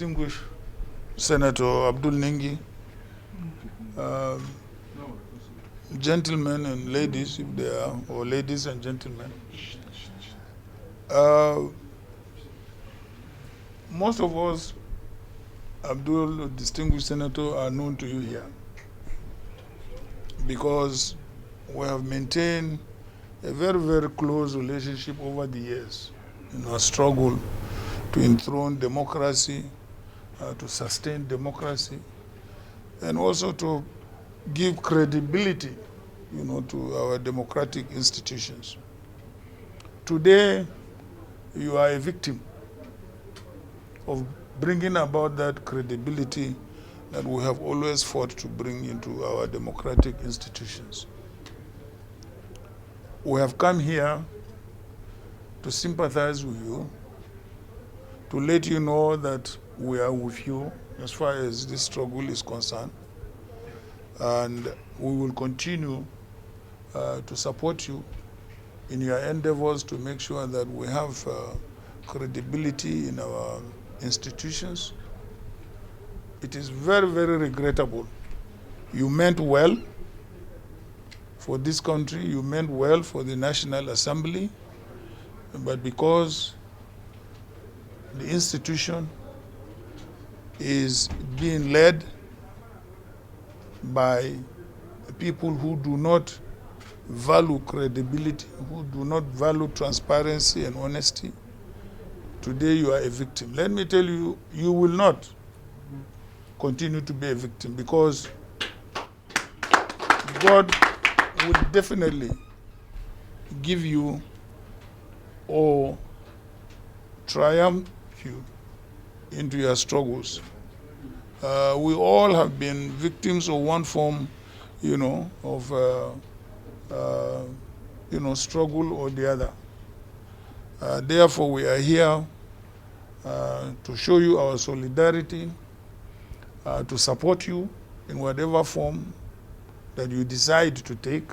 Distinguished Senator Abdul Ningi, gentlemen and ladies, if they are, or ladies and gentlemen. Most of us, Abdul, distinguished senator, are known to you here because we have maintained a very, very close relationship over the years in our struggle to enthrone democracy, to sustain democracy, and also to give credibility, to our democratic institutions. Today, you are a victim of bringing about that credibility that we have always fought to bring into our democratic institutions. We have come here to sympathize with you, to let you know that we are with you as far as this struggle is concerned, and we will continue to support you in your endeavors to make sure that we have credibility in our institutions. It is very, very regrettable. You meant well for this country, you meant well for the National Assembly, but because the institution is being led by people who do not value credibility, who do not value transparency and honesty, today you are a victim. Let me tell you, you will not continue to be a victim because God will definitely give you or triumph you into your struggles. We all have been victims of one form, of struggle or the other. Therefore, we are here to show you our solidarity, to support you in whatever form that you decide to take,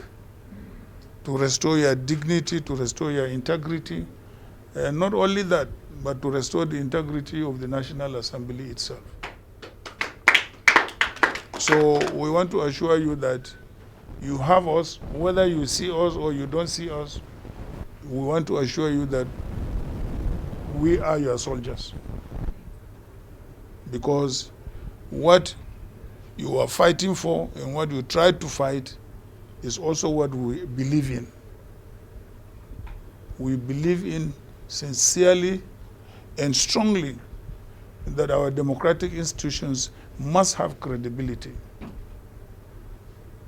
to restore your dignity, to restore your integrity, and not only that, but to restore the integrity of the National Assembly itself. So we want to assure you that you have us, whether you see us or you don't see us, we want to assure you that we are your soldiers. Because what you are fighting for and what you try to fight is also what we believe in. We believe in sincerely and strongly that our democratic institutions must have credibility.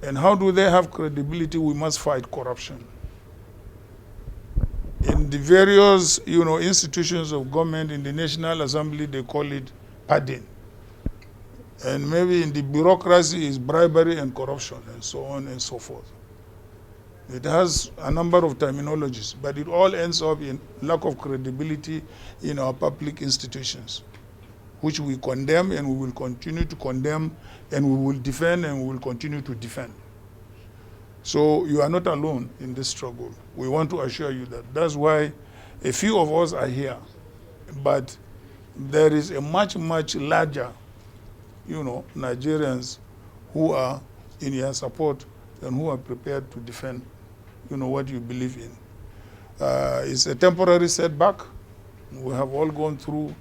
And how do they have credibility? We must fight corruption. In the various, institutions of government, in the National Assembly, they call it padding. And maybe in the bureaucracy is bribery and corruption and so on and so forth. It has a number of terminologies, but it all ends up in lack of credibility in our public institutions, which we condemn and we will continue to condemn and we will defend and we will continue to defend. So you are not alone in this struggle. We want to assure you that. That's why a few of us are here, but there is a much, much larger, Nigerians who are in your support and who are prepared to defend, what you believe in. It's a temporary setback. We have all gone through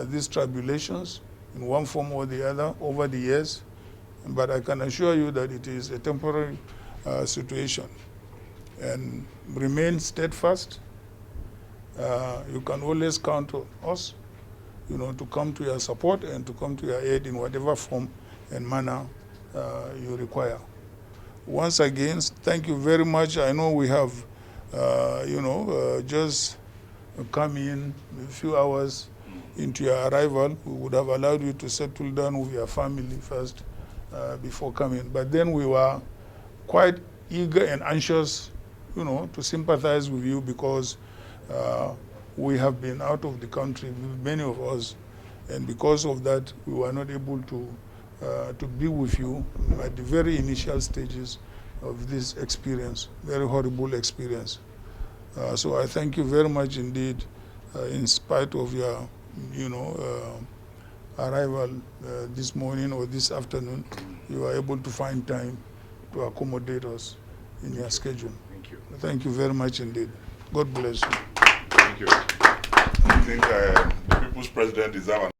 these tribulations in one form or the other over the years, but I can assure you that it is a temporary situation. And remain steadfast. You can always count on us, to come to your support and to come to your aid in whatever form and manner you require. Once again, thank you very much. I know we have, just come in a few hours into your arrival. We would have allowed you to settle down with your family first before coming. But then we were quite eager and anxious, to sympathize with you because we have been out of the country, many of us, and because of that, we were not able to be with you at the very initial stages of this experience, very horrible experience. So I thank you very much indeed, in spite of your, arrival this morning or this afternoon, you are able to find time to accommodate us in your schedule. Thank you. Thank you very much indeed. God bless you. Thank you. I think the people's president deserves an